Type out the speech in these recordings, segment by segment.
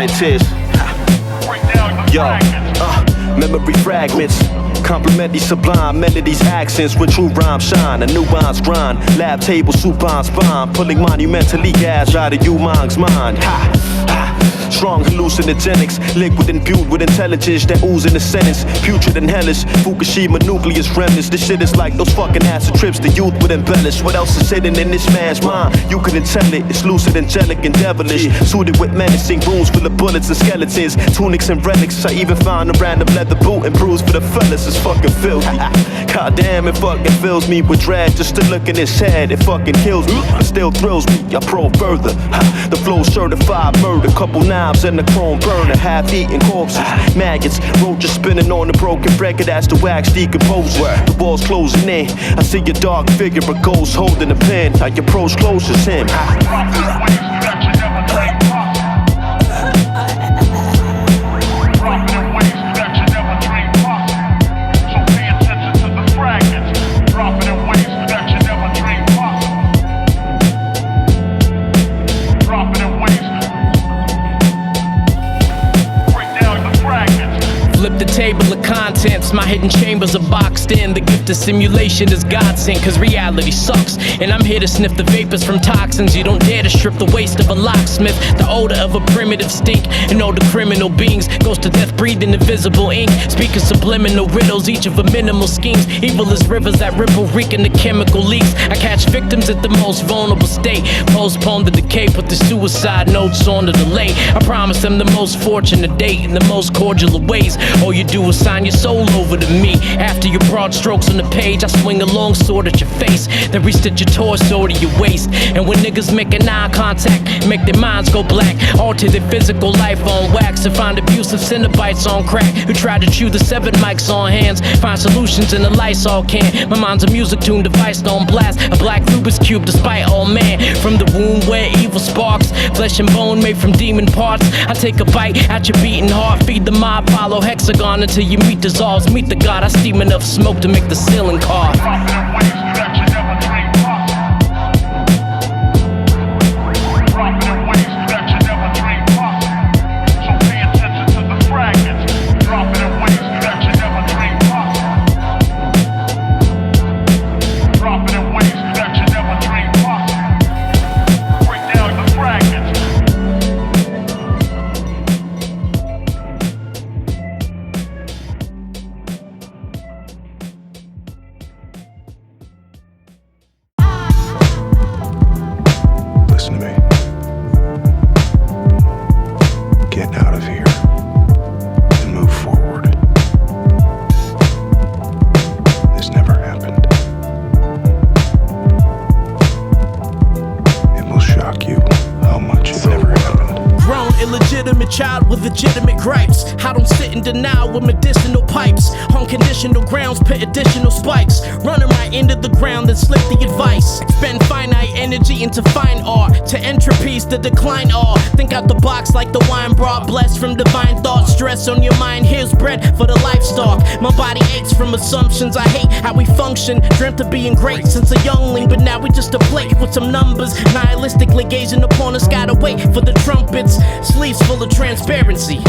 scientist. Yo, memory fragments. Complement these sublime melodies, accents with true rhyme shine. A nuance grind, lab table, supine spine, pulling monumentally gas out of uMaNg's mind. Strong hallucinogenics, liquid imbued with intelligence that ooze in a sentence. Putrid and hellish, Fukushima nucleus remnants. This shit is like those fucking acid trips the youth would embellish. What else is hidden in this man's mind? You couldn't tell it, it's lucid, angelic, and devilish. Suited with menacing rooms full of bullets and skeletons, tunics and relics. I even found a random leather boot and bruise for the fellas. It's fucking filthy. God damn, it fucking fills me with dread just to look in his head. It fucking kills me, but still thrills me. I probe further. The flow certified murder, couple knives and a chrome burner, half-eaten corpses, maggots, roaches spinning on the broken record as the wax decomposes. The walls closing in. I see a dark figure, a ghost holding a pen. I approach close as him. Flip the table of contents, my hidden chambers are boxed in. The gift of simulation is godsend, cause reality sucks. And I'm here to sniff the vapors from toxins. You don't dare to strip the waste of a locksmith. The odor of a primitive stink, and all the criminal beings. Goes to death breathing invisible ink, speaking subliminal riddles, each of a minimal schemes. Evil as rivers that ripple, reeking the chemical leaks. I catch victims at the most vulnerable state, postpone the decay, put the suicide notes on the delay. I promise them the most fortunate date in the most cordial of ways. All you do is sign your soul over to me. After your broad strokes on the page, I swing a long sword at your face, then restitch your torso to your waist. And when niggas make an eye contact, make their minds go black, alter their physical life on wax, and find abusive Cenobites on crack who try to chew the severed mics on hands. Find solutions in a Lysol can. My mind's a music tune device on blast, a black Rubik's cube despite all man. From the womb where evil sparks, flesh and bone made from demon parts. I take a bite at your beating heart, feed the mob, follow hexagon until your meat dissolves. Meet the god, I steam enough smoke to make the ceiling cough. Child with legitimate gripes. I don't sit in denial with medicinal pipes. On conditional grounds, put additional spikes. Running right into the ground, then slip the advice. Spend finite energy into fine art. To entropies, the decline all. Think out the box like the wine brought. Blessed from divine thoughts. Stress on your mind, here's bread for the livestock. My body aches from assumptions. I hate how we function. Dreamt of being great since a youngling, but now we just a plate with some numbers. Nihilistically gazing upon us, gotta wait for the trumpets. Sleeves full of transparency.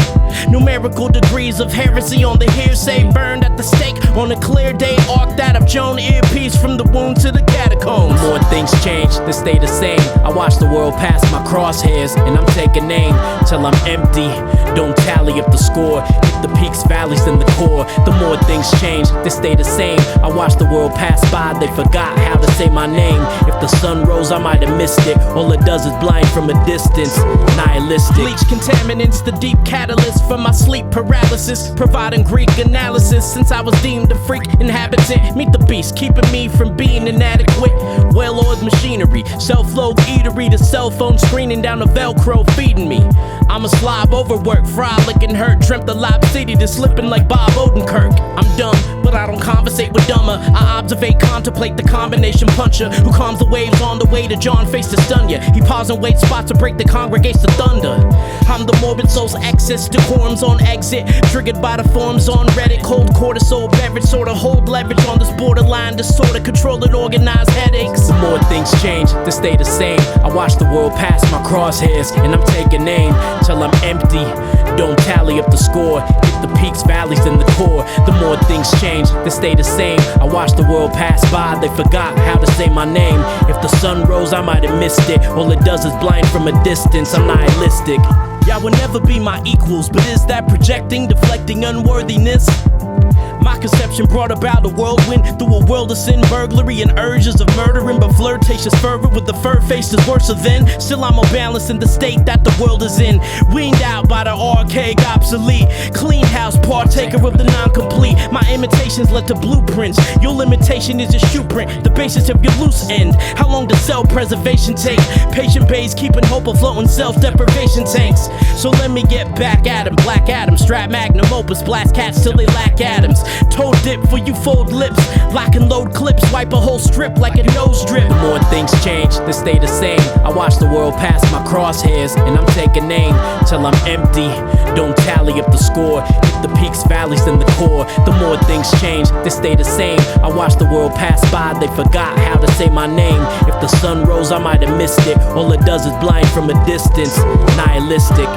Numerical degrees of heresy on the hearsay, burned at the stake on a clear day. Arc that of Joan earpiece from the womb to the catacombs. More things change, they stay the same. I watch the world pass my crosshairs, and I'm taking aim till I'm empty. Don't tally up the score, hit the peaks, valleys, and the core. The more things change, they stay the same. I watch the world pass by, they forgot how to say my name. If the sun rose, I might have missed it. All it does is blind from a distance. Nihilistic. Bleach contaminants, the deep catalyst for my sleep paralysis, providing Greek analysis. Since I was deemed a freak inhabitant, meet the beast, keeping me from being inadequate. Well-oiled machinery, self-load eatery, the cell phone screening down the Velcro feeding me. I'm a slob, overworked, frolic and hurt. Dreamt the Lob City to slipping like Bob Odenkirk. I'm dumb, but I don't conversate with dumber. I observate, contemplate the combination puncher who calms the waves on the way to John face to stun ya. He pause and wait spots to break the congregates to thunder. I'm the morbid soul's excess, decorums on exit, triggered by the forms on Reddit. Cold cortisol beverage, sorta hold leverage on this borderline disorder, controlling organized headaches. The more more things change than stay the same. I watch the world pass my crosshairs, and I'm taking aim till I'm empty. Don't tally up the score, hit the peaks, valleys, and the core. The more things change than stay the same. I watch the world pass by, they forgot how to say my name. If the sun rose, I might have missed it. All it does is blind from a distance, I'm nihilistic. Y'all will never be my equals, but is that projecting, deflecting unworthiness? My conception brought about a whirlwind through a world of sin, burglary, and urges of murdering, but flirtatious fervor with the fur face is worse than. Still I'm unbalanced in the state that the world is in, weaned out by the archaic obsolete, clean house partaker of the non-complete. My imitations led to blueprints, your limitation is your shoe print, the basis of your loose end. How long does self-preservation take? Patient bays keeping hope afloat in self-deprivation tanks. So let me get back at 'em, Black Adam, strap magnum opus, blast cats till they lack atoms. Toe dip for you fold lips, lock and load clips, wipe a whole strip like a nose drip. The more things change than stay the same. I watch the world pass my crosshairs, and I'm taking aim till I'm empty. Don't tally up the score, hit the peaks, valleys, and the core. The more things change than stay the same. I watch the world pass by, they forgot how to say my name. If the sun rose, I might have missed it. All it does is blind from a distance, nihilistic.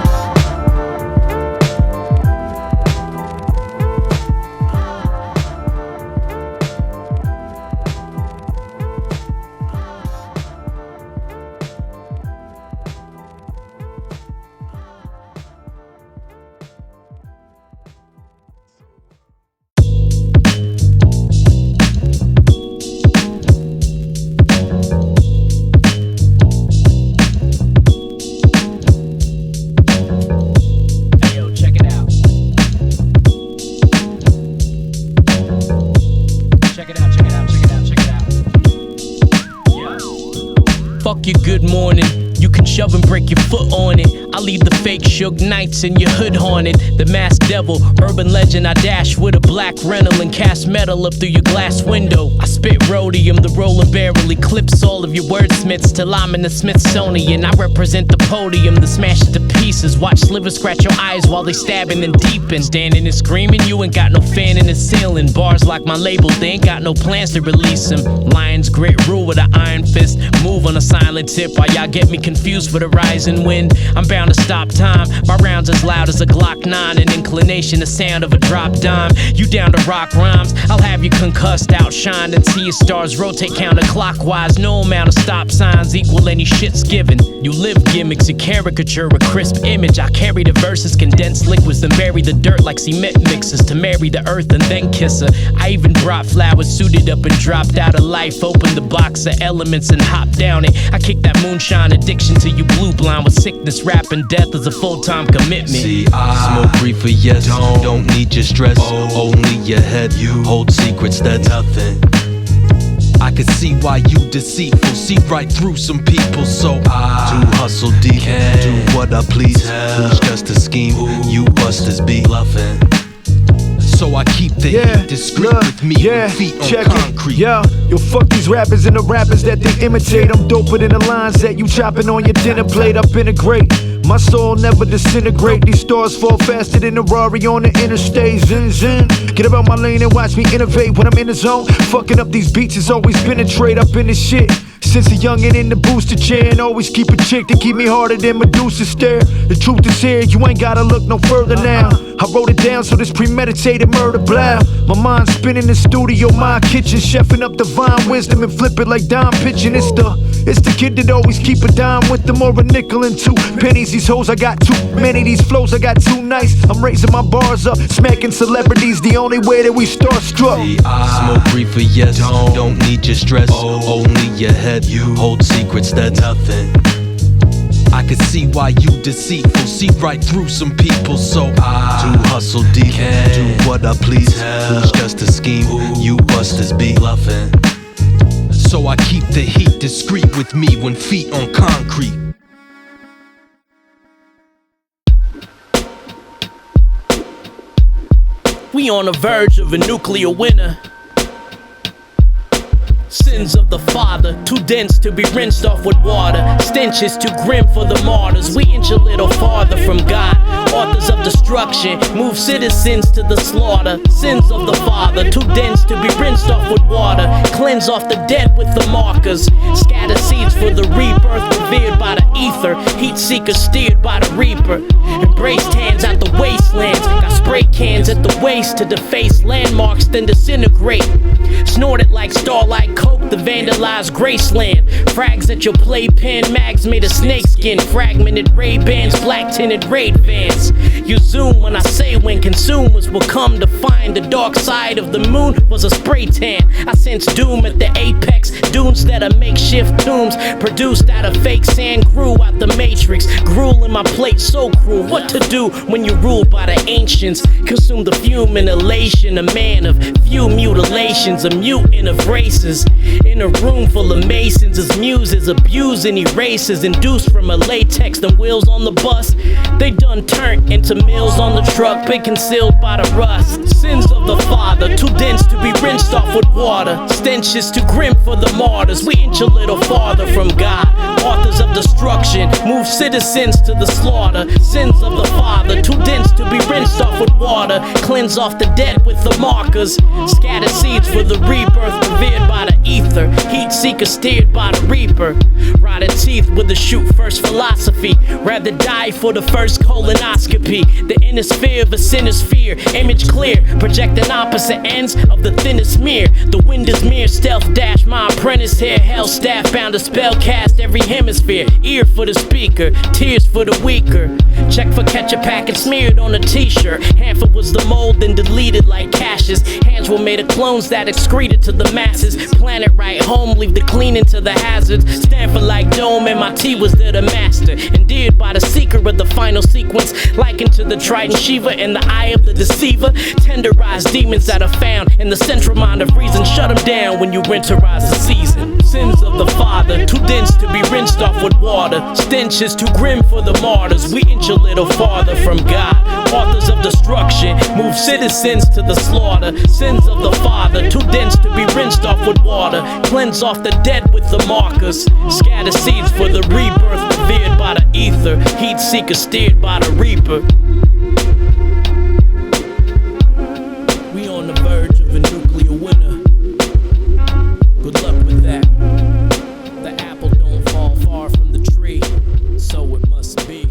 Your good morning, you can shove and break your foot on it. I leave the fake Suge Knights in your hood haunted. The masked devil, urban legend, I dash with a black rental and cast metal up through your glass window. I spit rhodium, the rolling barrel eclipse all of your wordsmiths till I'm in the Smithsonian. I represent the podium, the smash it to pieces. Watch slivers scratch your eyes while they stabbing and deepen. Standing and screaming, you ain't got no fan in the ceiling. Bars like my label, they ain't got no plans to release them. Lions grit rule with an iron fist, move on a silent tip while y'all get me confused for the rising wind. I'm bound to stop time, my rounds as loud as a Glock 9, an inclination, the sound of a drop dime. You down to rock rhymes, I'll have you concussed, outshined, and see your stars rotate counterclockwise. No amount of stop signs equal any shit's given. You live gimmicks, you caricature a crisp image. I carry the verses, condense liquids, then bury the dirt like cement mixes to marry the earth and then kiss her. I even brought flowers, suited up and dropped out of life. Opened the box of elements and hopped down it. I kicked that moonshine addiction till you blue blind with sickness. Rap and death is a full-time commitment. See, I smoke reefer, yes. Don't need your stress, only your head. You hold secrets, that's nothing. I can see why you deceitful, see right through some people. So I do hustle deep, do what I please. Who's just a scheme? You busters be bluffing. So I keep the heat discreet with me with feet on concrete. Yo, fuck these rappers and the rappers that they imitate. I'm doper than the lines that you chopping on your dinner plate. Up integrate, my soul never disintegrate. These stars fall faster than a Rari on the interstate. Zin zin, get about my lane and watch me innovate. When I'm in the zone, fucking up these beats has always penetrate up in this shit. Since a youngin' in the booster chair, and always keep a chick to keep me harder than Medusa stare. The truth is here, you ain't gotta look no further now. I wrote it down so this premeditated murder blow. My mind spinning the studio, my kitchen, chefing up divine wisdom and flip it like dime pitching. It's the kid that always keep a dime with them or a nickel and 2 pennies. These hoes, I got too many. These flows, I got too nice. I'm raising my bars up, smacking celebrities. The only way that we starstruck. See, I smoke reefer, yes. Don't need your stress, only your head. You hold secrets, that's nothing. I can see why you deceitful, see right through some people. So I do hustle deep, do what I please. Who's just a scheme? You busters be bluffing. So I keep the heat discreet with me when feet on concrete. We on the verge of a nuclear winter. Sins of the father, too dense to be rinsed off with water. Stench is too grim for the martyrs. We inch a little farther from God. Authors of destruction, move citizens to the slaughter. Sins of the father, too dense to be rinsed off with water. Cleanse off the dead with the markers. Scatter seeds for the rebirth, revered by the ether. Heat seekers steered by the reaper. Embraced hands out the wastelands. Got spray cans at the waist to deface landmarks, then disintegrate. Snorted like Starlight coke, the vandalized Graceland. Frags at your playpen, mags made of snakeskin. Fragmented Ray-Bans, black tinted raid vans. You zoom when I say when consumers will come to find the dark side of the moon was a spray tan. I sense doom at the apex, dunes that are makeshift tombs. Produced out of fake sand, grew out the matrix. Gruel in my plate, so cruel. What to do when you're ruled by the ancients? Consume the fume inhalation, a man of few mutilations, a mutant of races. In a room full of masons, his muses abuse and erases, induced from a latex. Them wheels on the bus, they done turned into mills on the truck, been concealed by the rust. Sins of the father, too dense to be rinsed off with water. Stench is too grim for the martyrs. We inch a little farther from God. Authors of destruction, move citizens to the slaughter. Sins of the father, too dense to be rinsed off with water. Cleanse off the dead with the markers. Scatter seeds for the rebirth, revered by the ether. Heat seeker steered by the reaper. Rotted teeth with a shoot first philosophy. Rather die for the first colonoscopy. The inner sphere of a sinner's fear. Image clear, projecting opposite ends of the thinnest mirror. The wind is mere stealth dash. My apprentice here, hell staff bound to spell cast every hemisphere. Ear for the speaker, tears for the weaker. Check for ketchup packet smeared on a t-shirt. Handful was the mold then deleted like caches. Hands were made of clones that excreted to the masses. Planet right home, leave the cleaning to the hazards. Stanford like dome, MIT was there the master. Endeared by the seeker of the final sequence. Likened to the trident Shiva in the eye of the deceiver. Tenderized demons that are found in the central mind of reason. Shut them down when you winterize the season. Sins of the father, too dense to be rinsed off with water. Stench is too grim for the martyrs. We inch a little farther from God. Authors of destruction, move citizens to the slaughter. Sins of the father, too dense to be rinsed off with water. Cleanse off the dead with the markers. Scatter seeds for the rebirth, revered by the ether. Heat seeker steered by the reaper. We on the verge of a nuclear winter. Good luck with that. The apple don't fall far from the tree, so it must be.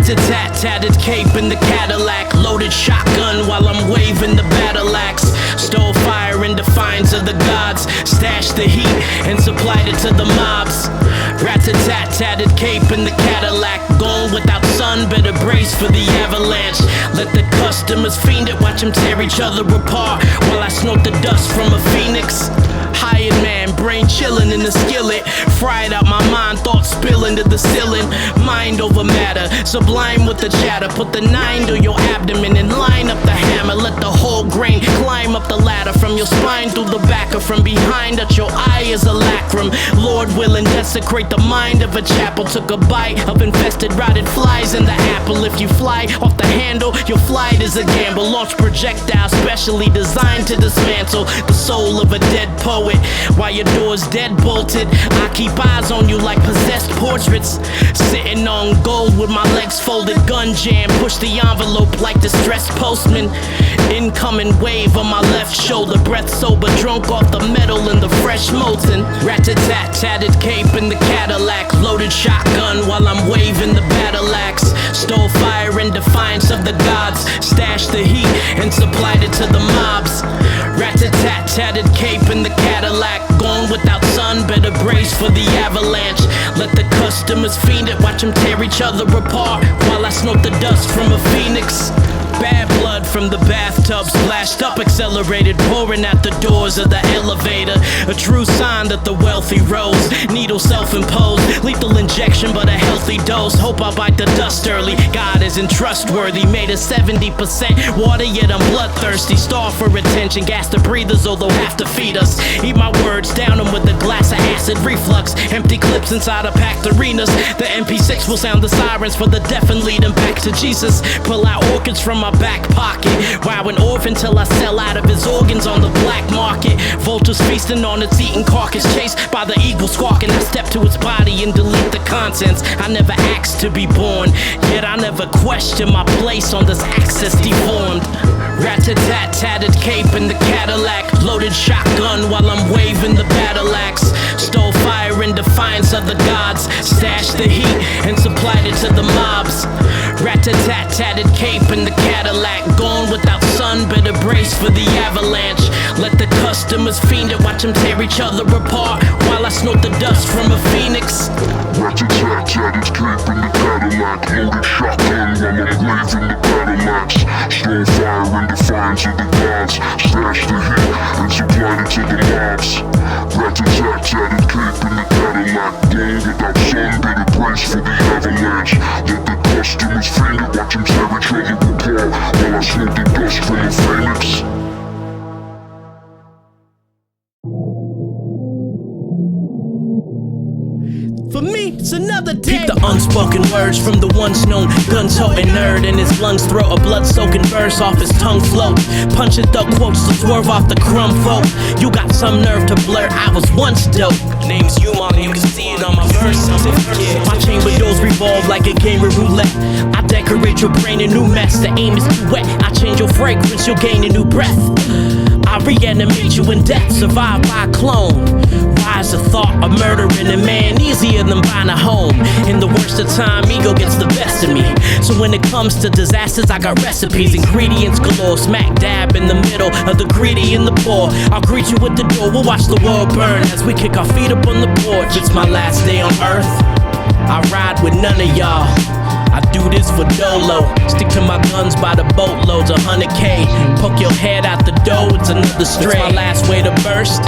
Tat-tatted cape in the Cadillac. Loaded shotgun while I'm waving the battle axe. Stole fire in defiance of the gods. Stashed the heat and supplied it to the mobs. Rat-a-tat-tatted cape in the Cadillac. Gone without sun, better brace for the avalanche. Let the customers fiend it, watch them tear each other apart while I snort the dust from a phoenix. Hired man, brain chillin' in the skillet. Fried out my mind, thoughts spilling to the ceiling. Mind over matter, sublime with the chatter. Put the 9 to your abdomen and line up the hammer. Let the whole grain climb up the ladder. From your spine through the back or from behind at your eye is a lacrim. Lord willing, desecrate the mind of a chapel. Took a bite of infested rotted flies in the apple. If you fly off the handle, your flight is a gamble. Launch projectile specially designed to dismantle the soul of a dead poet. While your door's dead bolted, I keep eyes on you like possessed portraits. Sitting on gold with my legs folded, gun jam. Push the envelope like distressed postman. Incoming wave on my left shoulder. Breath sober, drunk off the metal and the fresh molten. Rat-a-tat-tatted cape in the Cadillac. Loaded shotgun while I'm waving the battle axe. Stole fire in defiance of the gods. Stashed the heat and supplied it to the mobs. Rat-a-tat-tatted cape in the Cadillac. Gone without sun, better brace for the avalanche. Let the customers fiend it, watch them tear each other apart while I snort the dust from a phoenix. Bad blood from the bathtub splashed up, accelerated, pouring out the doors of the elevator. A true sign that the wealthy rose. Needle self-imposed, lethal injection but a healthy dose. Hope I bite the dust early. God isn't trustworthy. Made a 70% water, yet I'm bloodthirsty. Starve for attention, gas the breathers, although have to feed us. Eat my words, down them with a glass of acid reflux. Empty clips inside of packed arenas. The MP6 will sound the sirens for the deaf and lead them back to Jesus. Pull out orchids from my back pocket. Wow, an orphan till I sell out of his organs on the black market. Vultures feasting on its eaten carcass, chased by the eagle squawking. I step to its body and delete the contents. I never asked to be born, yet I never questioned my place on this axis deformed. Rat-a-tat, tatted cape in the Cadillac. Loaded shotgun while I'm waving the battle axe. Stole fire in defiance of the gods. Stashed the heat and supplied it to the mobs. Rat-a-tat, tatted cape in the Cadillac. Gone without sun, better brace for the avalanche. Let the customers fiend it, watch them tear each other apart while I snort the dust from a phoenix. Rat-a-tat, tatted cape in the Cadillac. Loaded shotgun while I'm waving the battle axe. Stole fire in defiance of the gods. Stashed the heat and supplied it to the mobs. Rat-a-tat, tatted cape in the Cadillac. Gone without sun, better brace for the avalanche. Let the customers fiend it, watch them tear each other apart while I snort the dust from a phoenix. For me, it's another day. Keep the unspoken words from the once known gun-toting nerd. In his lungs throw a blood-soaking verse off his tongue float. Punching thug quotes to swerve off the crumb folk. You got some nerve to blurt, I was once dope. Name's uMaNg, you can see it on my verse certificate. My chamber doors revolve like a game of roulette. I decorate your brain a new mess. The aim is too wet. I change your fragrance, you'll gain a new breath. I reanimate you in death, survive by a clone. Rise a thought of murdering a man easier than buying a home. In the worst of time, ego gets the best of me. So when it comes to disasters, I got recipes, ingredients galore. Smack dab in the middle of the greedy and the poor. I'll greet you at the door, we'll watch the world burn as we kick our feet up on the porch. It's my last day on earth, I ride with none of y'all. I do this for dolo. Stick to my guns by the boatloads, 100K. Poke your head out the door, it's another stray. It's my last way to burst,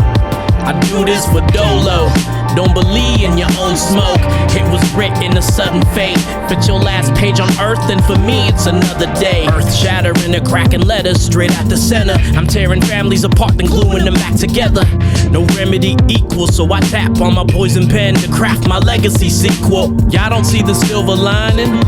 I do this for dolo. Don't believe in your own smoke. It was written a sudden fate. Fit your last page on earth, and for me it's another day. Earth shattering and cracking letters straight at the center. I'm tearing families apart and gluing them back together. No remedy equals, so I tap on my poison pen to craft my legacy sequel. Y'all don't see the silver lining?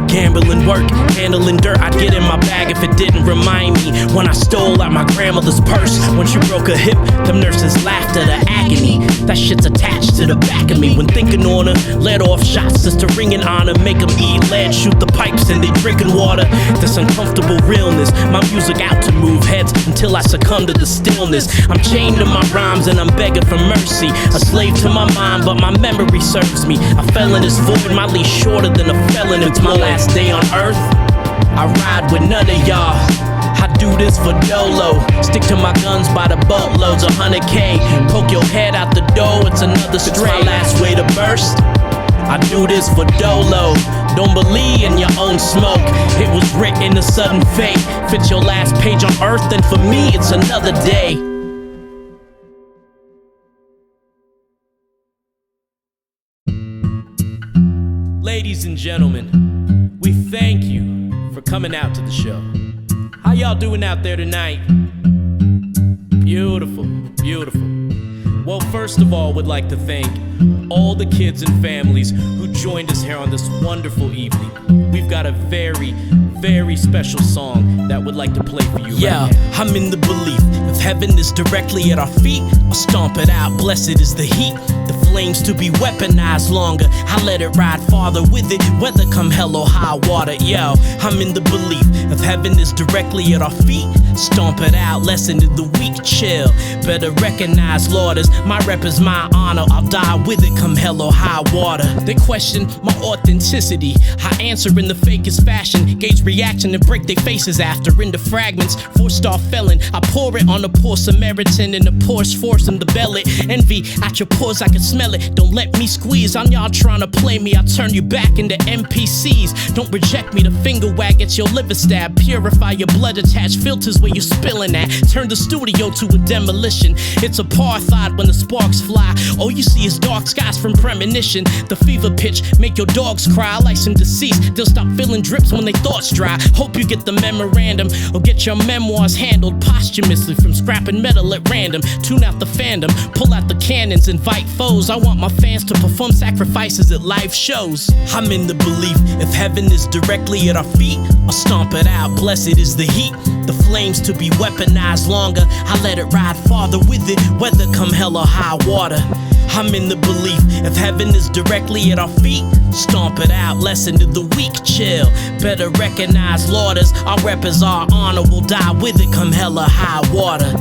Gambling work, handling dirt. I'd get in my bag if it didn't remind me when I stole out my grandmother's purse. When she broke a hip, them nurses laughed at her agony. That shit's attached to the back of me. When thinking on her, let off shots just to ring in honor. Make them eat lead, shoot the pipes and they drinking water. This uncomfortable realness, my music out to move heads until I succumb to the stillness. I'm chained to my rhymes and I'm begging for mercy. A slave to my mind, but my memory serves me. I fell in this void, my leash shorter than a felon. It's my last day on earth, I ride with none of y'all. I do this for dolo. Stick to my guns by the boatloads, 100K. Poke your head out the door, it's another stray. It's my last way to burst, I do this for dolo. Don't believe in your own smoke. It was written a sudden fate. Fit your last page on earth, and for me it's another day. Ladies and gentlemen, we thank you for coming out to the show. How y'all doing out there tonight? Beautiful, beautiful. Well, first of all, would like to thank all the kids and families who joined us here on this wonderful evening. We've got a very, very special song that would like to play for you. Yeah, right now. I'm in the belief if heaven is directly at our feet, I'll stomp it out. Blessed is the heat. The flames to be weaponized longer. I let it ride farther with it, whether come hell or high water. Yo, I'm in the belief if heaven is directly at our feet, stomp it out, lessen to the weak, chill. Better recognize, Lord, as my rep is my honor. I'll die with it, come hell or high water. They question my authenticity. I answer in the fakest fashion, gauge reaction and break their faces after into fragments. 4-star felon, I pour it on a poor Samaritan, and the pores force them to bell it. Envy at your pores, I can smell smell it, don't let me squeeze. On y'all trying to play me, I'll turn you back into NPCs. Don't reject me, the finger wag, it's your liver stab. Purify your blood, attach filters where you're spilling at. Turn the studio to a demolition. It's apartheid when the sparks fly. All you see is dark skies from premonition. The fever pitch make your dogs cry like some deceased. They'll stop feeling drips when they thoughts dry. Hope you get the memorandum or get your memoirs handled posthumously from scrapping metal at random. Tune out the fandom, pull out the cannons, invite foes. I want my fans to perform sacrifices at live shows. I'm in the belief if heaven is directly at our feet, I'll stomp it out. Blessed is the heat, the flames to be weaponized longer. I let it ride farther with it, whether come hell or high water. I'm in the belief if heaven is directly at our feet, stomp it out. Lesson to the weak, chill. Better recognize lauders. Our rep is our honor, we'll die with it come hell or high water.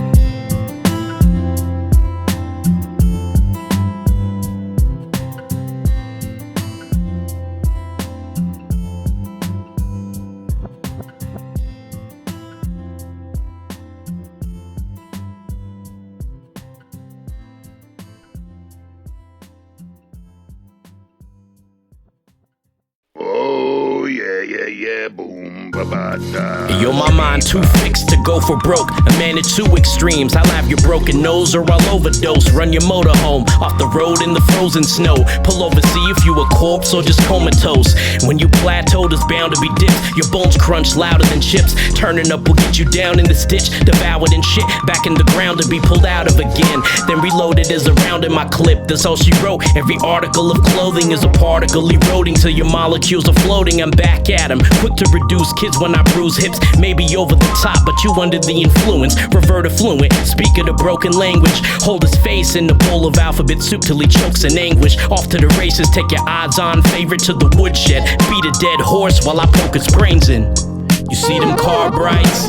Oh, yeah, boom, ba-ba-da. Yo, my mind too fixed to go for broke. A man at two extremes. I'll have your broken nose or I'll overdose. Run your motor home off the road in the frozen snow. Pull over, see if you a corpse or just comatose. When you plateaued, it's bound to be dipped. Your bones crunch louder than chips. Turning up will get you down in the stitch. Devoured and shit back in the ground to be pulled out of again. Then reloaded as a round in my clip. That's all she wrote. Every article of clothing is a particle eroding till your molecules are floating. I'm back at 'em. Quick to reduce kids when I bruise hips. Maybe over the top, but you under the influence. Revert fluent, speak of the broken language. Hold his face in the bowl of alphabet soup till he chokes in anguish. Off to the races, take your odds-on favorite to the woodshed. Beat a dead horse while I poke its brains in. You see them car brights?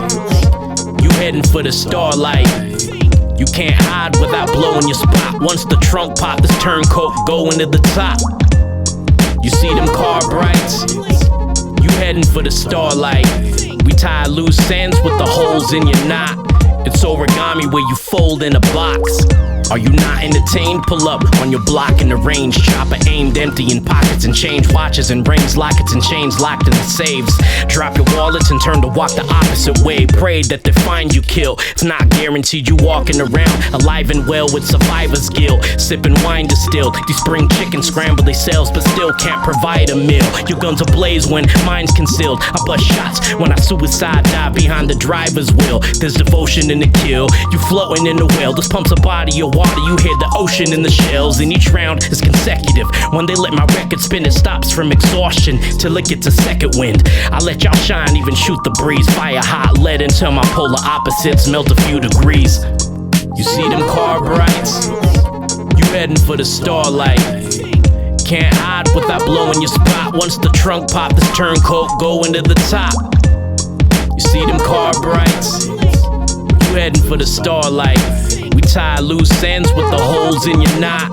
You heading for the starlight. You can't hide without blowing your spot. Once the trunk pop, this turncoat going to the top. You see them car brights? You heading for the starlight. We tie loose ends with the holes in your knot. It's origami where you fold in a box. Are you not entertained? Pull up on your block in the range. Chopper aimed empty in pockets and change watches and rings, lockets and chains locked in the safes. Drop your wallets and turn to walk the opposite way. Pray that they find you kill. It's not guaranteed you walking around alive and well with survivor's guilt. Sipping wine distilled. These spring chickens scramble themselves but still can't provide a meal. Your guns ablaze when mine's concealed. I bust shots when I suicide dive behind the driver's wheel. There's devotion in the kill. You floating in the well. This pumps a body of water, you hear the ocean in the shells. And each round is consecutive. When they let my record spin, it stops from exhaustion till it gets a second wind. I let y'all shine, even shoot the breeze. Fire hot lead until my polar opposites melt a few degrees. You see them car brights? You heading for the starlight. Can't hide without blowing your spot. Once the trunk pop, this turncoat going to the top. You see them car brights? You heading for the starlight. We tie loose ends with the holes in your knot.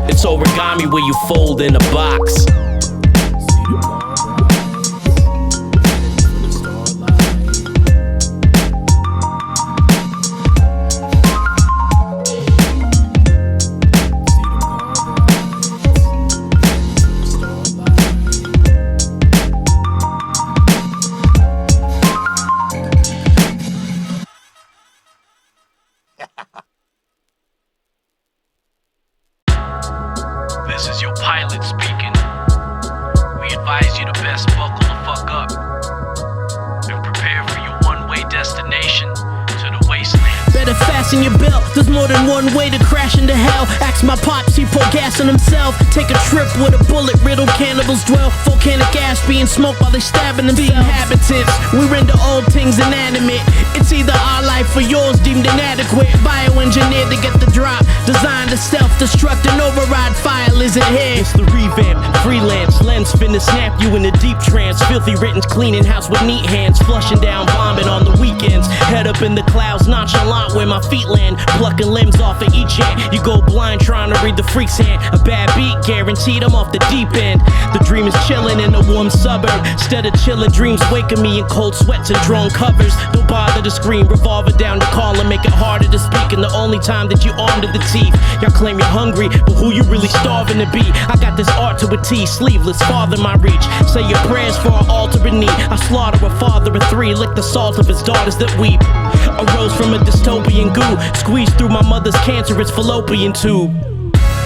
It's origami where you fold in a box. This is your pilot speaking. We advise you to best buckle the fuck up and prepare for your one-way destination to the wasteland. Better fasten your belt, there's more than one way to crash into hell. Ask my pops, he pour gas on himself. Take a trip where the bullet-riddled cannibals dwell. Volcanic ash being smoked while they stabbing themselves. The inhabitants, we render all things inanimate. It's either our life or yours deemed inadequate. Bioengineered to get the drop. Designed to self-destruct and override. File isn't here. It's the revamp, freelance lens hands, finna snap you in a deep trance. Filthy written, cleaning house with neat hands, flushing down vomit on the weekends. Head up in the clouds, nonchalant where my feet land, plucking limbs off of each hand. You go blind trying to read the freak's hand. A bad beat, guaranteed I'm off the deep end. The dream is chilling in a warm suburb. Instead of chilling, dreams waking me in cold sweats and drawn covers. Don't bother to scream, revolver down the collar, make it harder to speak. And the only time that you armed to the teeth. Y'all claim you're hungry, but who you really starving to be? I got this art to a T, sleeveless, farther my reach. Say your prayers for an altar in need. I slaughter a father of three, lick the salt of his daughters that weep. Arose from a dystopian goo, squeezed through my mother's cancerous fallopian tube.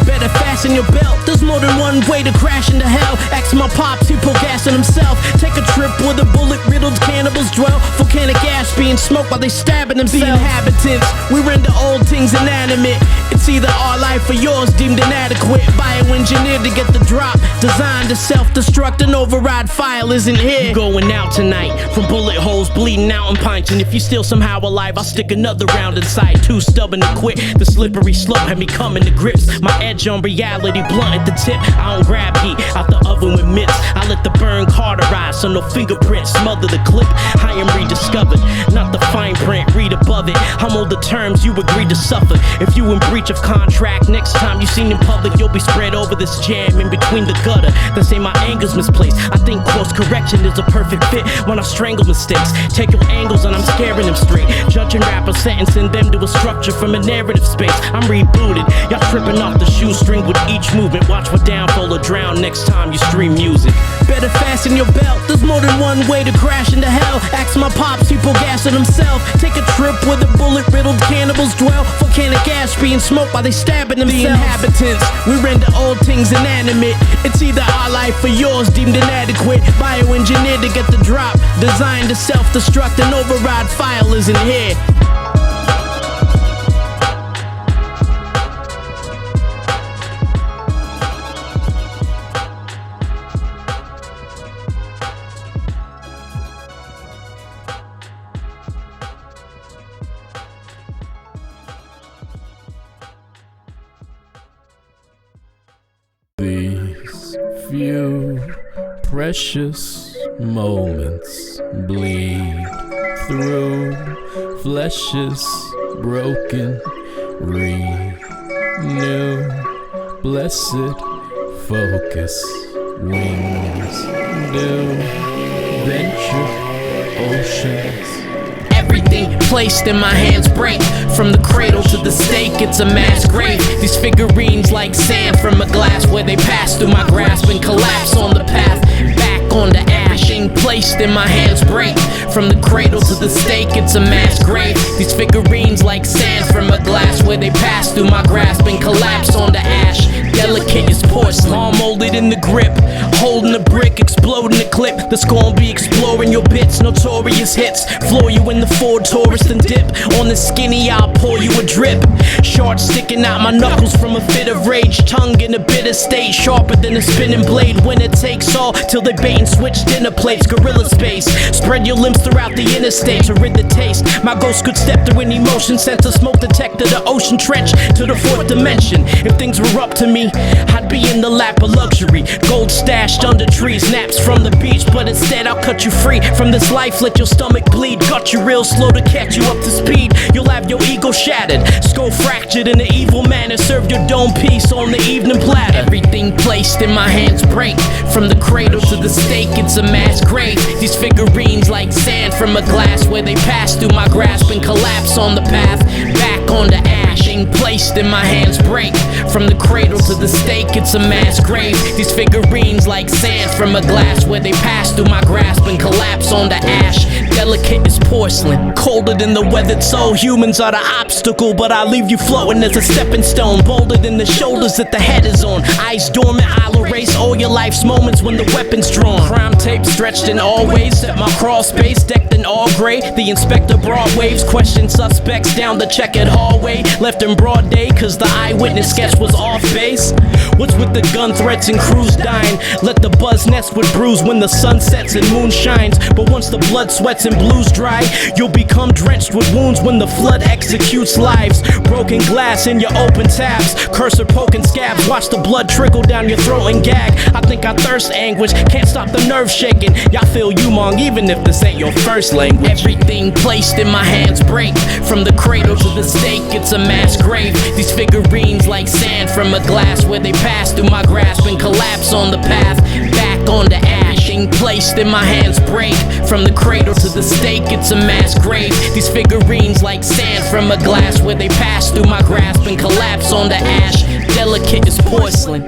Better fasten your belt, there's more than one way to crash into hell. Ask my pops, he pull gas on himself. Take a trip where the bullet-riddled cannibals dwell. Volcanic ash being smoked while they stabbing themselves. The inhabitants, we render old things inanimate. It's either our life or yours deemed inadequate. Bioengineered to get the drop, designed to self-destruct. An override file isn't here. Going out tonight, from bullet holes bleeding out in pints. And if you're still somehow alive, I'll stick another round inside. Too stubborn to quit, the slippery slope had me coming to grips. My edge on reality, blunt at the tip. I don't grab heat out the oven with mitts. I let the burn cauterize so no fingerprints smother the clip. I am rediscovered, not the fine print, read above it. I'm on the terms you agreed to suffer. If you in breach of contract, next time you seen in public, you'll be spread over this jam in between the gutter. They say my anger's misplaced. I think course correction is a perfect fit when I strangle mistakes. Take your angles and I'm scaring them straight. Judging rappers, sentencing them to a structure from a narrative space. I'm rebooted, y'all tripping off the shoestring with each movement. Watch for downfall or drown next time you stream music. Better fasten your belt, there's more than one way to crash into hell. Ask my pops, he pull gas on himself. Take a trip where the bullet-riddled cannibals dwell. Volcanic ash being smoked while they stabbing themselves. The inhabitants, we render old things inanimate. It's either our life or yours deemed inadequate. Bioengineered to get the drop, designed to self-destruct. An override file isn't here. These few precious moments bleed through flesh's broken renew. Blessed focus wings do venture oceans. Everything placed in my hands break. From the cradle to the stake, it's a mass grave. These figurines like sand from a glass where they pass through my grasp and collapse on the path back onto ash. Everything placed in my hands break. From the cradle to the stake, it's a mass grave. These figurines like sand from a glass where they pass through my grasp and collapse onto ash. Delicate as porcelain, all molded in the grip. Holding a brick, exploding a clip that's gonna be exploring your bits. Notorious hits, floor you in the Ford Taurus and dip. On the skinny, I'll pour you a drip. Shards sticking out my knuckles from a fit of rage. Tongue in a bitter state, sharper than a spinning blade. Winner takes all, till they bait and switch dinner plates. Gorilla space, spread your limbs throughout the interstate to rid the taste. My ghost could step through any motion sensor, smoke detector, the ocean trench to the fourth dimension. If things were up to me, I'd be in the lap of luxury. Gold stashed under trees, naps from the beach. But instead I'll cut you free from this life, let your stomach bleed. Got you real slow to catch you up to speed. You'll have your ego shattered, skull fractured in an evil manner. Serve your dome piece on the evening platter. Everything placed in my hands break. From the cradle to the stake, it's a mass grave. These figurines like sand from a glass where they pass through my grasp and collapse on the path back onto ash. Placed in my hands break. From the cradle to the stake, it's a mass grave. These figurines like sand from a glass where they pass through my grasp and collapse onto ash. Delicate as porcelain, colder than the weathered soul. Humans are the obstacle, but I leave you floating as a stepping stone. Bolder than the shoulders that the head is on. Eyes dormant, I'll erase all your life's moments when the weapon's drawn. Crime tape stretched in all ways, set my crawl space decked in all gray. The inspector broad waves, question suspects down the checkered hallway. Left in broad day, cause the eyewitness sketch was off base. What's with the gun threats and crews dying? Let the buzz nest with bruise when the sun sets and moon shines. But once the blood, sweats, and blues dry, you'll become drenched with wounds when the flood executes lives. Broken glass in your open tabs, cursor poking scabs. Watch the blood trickle down your throat and gag. I think I thirst thirst anguish, can't stop the nerve shaking. Y'all feel uMaNg even if this ain't your first language. Everything placed in my hands break, from the cradle to the stake, it's a mass grave. These figurines like sand from a glass, where they pass through my grasp and collapse on the path, back on the ash. Everything placed in my hands break, from the cradle to the stake, it's a mass grave. These figurines like sand from a glass, where they pass through my grasp and collapse on the ash. Delicate as porcelain.